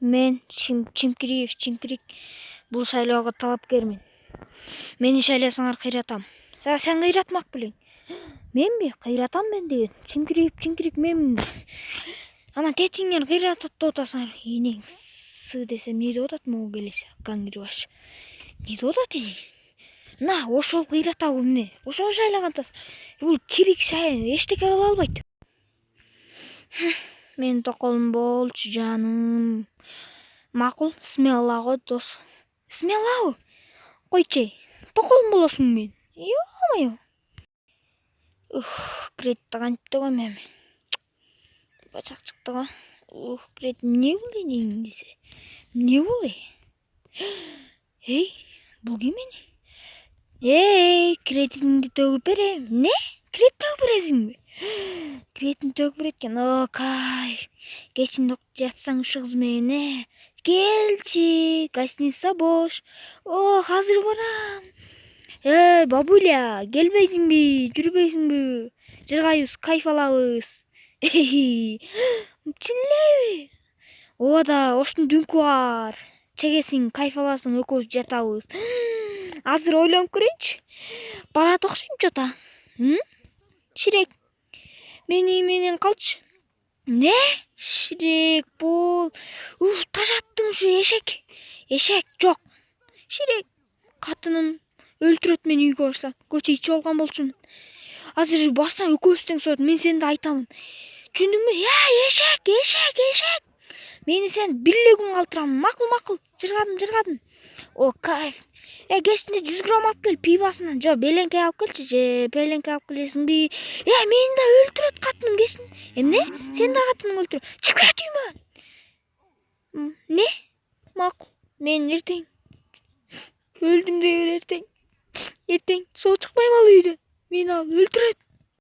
Мен Чимкириев, Чимкирик бул шайлоого талапкермин. Мени шайласаңар кыйратам. Сен кыйратмак белең. Менби? Кыйратам мен деген. Чимкирик менмин. Ана тетиңер кыйратат деп атасыңар. Энең сы десем не деп атат могу келесе? Гангри баш. Не деп атат энең? На, ошол кыйратабы эмне? Ошого шайлагантас. Бул чирик шай эчтеке кыла албайт. Менин токолум болчу жаным. Макул, смела го дос. Смелабы? Койчу. Токолум болосуң мен. Ё-моё. Кредитти кантип төлөйм эми? Бачак чыкты го. Кредит эмне бул энең десе? Эмне бул? Эй, бул ким эне? Эй, кредитиңди төгүп берем. Не? Кредит төгүп бересиңби? Кредитин төгүп берет экен. О, кайф. Кечинде жатсаң ушу кыз менен, келчи, гостиница бош. О, азыр барам. Эй, бабуля, келбейсиңби, жүрбөйсүңбү? Жыргайбыз, кайф алабыз. Чын элеби? Ооба да, оштун дүңкү бар. Чегесиң, кайф аласың, экөөбүз жатабыз. Азыр ойлонуп көрөйүнчү. Барат окшойм чота. Ширек. Мени менен калчы. Не? Ширек бул. Тажаттың ушу эшек. Эшек жок. Ширек. Катынын өлтүрөт мени үйгө барсам. Көчө ичип алган болчумун. Азыр барсам экөөбүз тең соет. Мен сени айтамын. Түшүндүңбү? Эшек. Мени сен бир эле күн калтырамын. Макул. Жыргадым. О, кайф. Кечинде 100 грамм алып кел пивасынан. Жо, белеңке алып келчи, же белеңке алып келесиңби? Мени да өлтүрөт катыным кечин. Эмне? Сен да катының өлтүрөт. Чыгып кет үйүмөн. Не? Макул. Мен эртең өлдүм деп эле эртең соо чыкпайм ал үйдөн. Мени ал өлтүрөт.